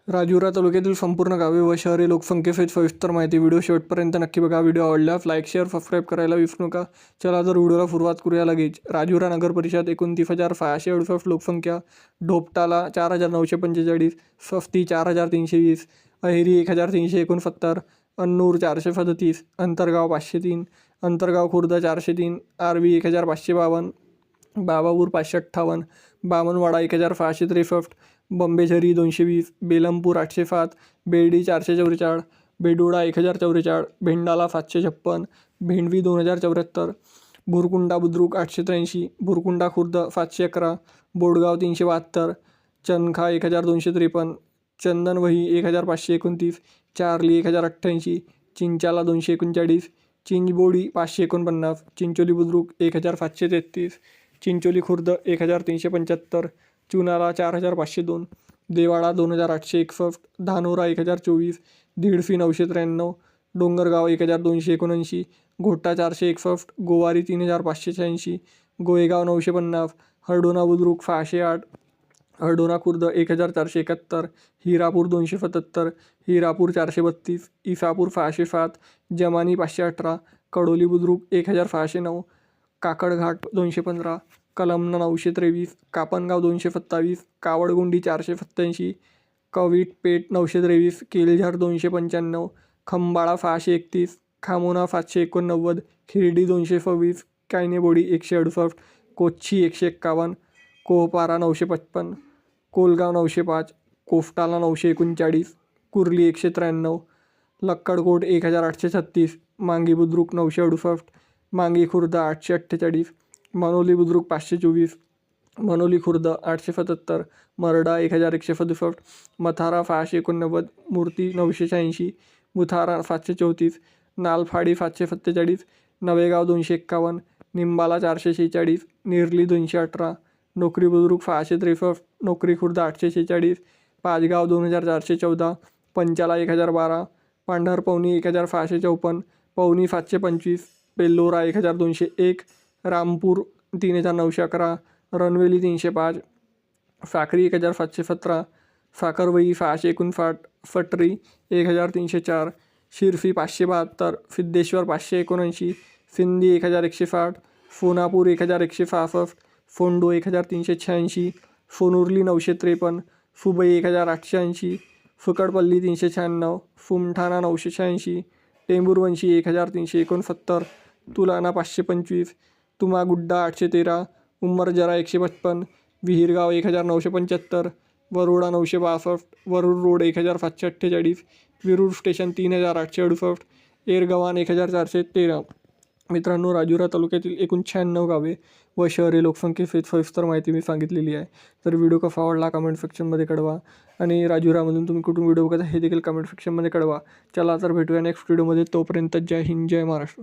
राजुरा तालुक्यातील संपूर्ण गावे व शहरे लोकसंख्येसहित सविस्तर माहिती. व्हिडिओ शेवटपर्यंत नक्की बघा. व्हिडिओ आवडल्यास लाईक, शेअर, सबस्क्राईब करायला विसरू नका. चला तर व्हिडिओला सुरुवात करूया लगेच. राजुरा नगर परिषद 29,668 लोकसंख्या. ढोपटाला 4,945, सफती 4,320, अहेरी 1,369, अन्नूर 437, अंतरगाव 503, अंतरगाव खुर्द 403, आर्वी 1,552, बाबापूर 558, बामणवाडा 1,663, बंबेझरी 220, बेलमपूर 807, बेर्डी 444, बेडोडा 1,044, भेंडाला 756, भेंडवी 2,074, भुरकुंडा बुद्रुक 883, भुरकुंडा खुर्द 711, बोडगाव 372, चनखा 1,253, चंदनवही 1,529, चारली 1,088, चिंचाला 239, चिंचबोडी 549, चिंचोली बुद्रुक 1,733, चिंचोली खुर्द 1,375, चुनाला 4,502, देवाळा 2,861, धानोरा 1,024, धिडफी 993, डोंगरगाव 1,279, घोटा 461, गोवारी 3,586, गोयगाव 950, हरडोना बुद्रुक 608, हरडोना खुर्द 1,471, हिरापूर 277, हिरापूर 432, इसापूर 607, जमानी 518, कडोली बुद्रुक 1,609, काकडघाट 215, कलमना 923, कापनगाव 227, कावडगुंडी 487, कवीटपेठ 923, केलझर 295, खंबाळा 631, खामोना 789, खिरडी 226, कायनेबोडी 168, कोच्छी 151, कोहपारा 955, कोलगाव 905, कोफटाला 939, कुर्ली 193, लक्कडकोट 1,836, मांगी बुद्रुक 968, मांगी खुर्द 848, मनोली बुद्रुक 524, मनोली खुर्द 877, मरडा 1,167, मथारा 689, मूर्ती 986, मुथारा 734, नालफाडी 747, नवेगाव 251, निंबाला 446, निर्ली 218, नोकरी बुद्रुक 663, नोकरी खुर्द 846, पाचगाव 2,414, पंचाला 1,012, पांढरपवनी 1,654, पवनी 725, बेल्लोरा 1,201, रामपूर 3,911, रणवेली 305, साक्री 1,717, साखरवई 659, फटरी 1,304, शिरसी 572, सिद्धेश्वर 579, सिंधी 1,160, सोनापूर 1,166, फोंडो 1,386, सोनुर्ली 953, सुबई 1,880, सुकडपल्ली 396, सुमठाणा 986, टेंभुरवंशी 1,369, तुलाना 525, तुमागुड्डा 813, उमरजरा 155, विहीरगाव 1,975, वरोडा 962, वरुड रोड 1,748, विरूर स्टेशन 3,868, एरगव्हाण 1,413. मित्रांनो, राजुरा तालुक्यातील एकूण 96 गावे व शहरे लोकसंख्येसहित सविस्तर माहिती मी सांगितलेली आहे. तर व्हिडिओ कसा आवडला कमेंट सेक्शनमध्ये कळवा आणि राजुरामधून तुम्ही कुठून व्हिडिओ बघता हे देखील कमेंट सेक्शनमध्ये कळवा. चला तर भेटूया नेक्स्ट व्हिडिओमध्ये. तोपर्यंत जय हिंद, जय महाराष्ट्र.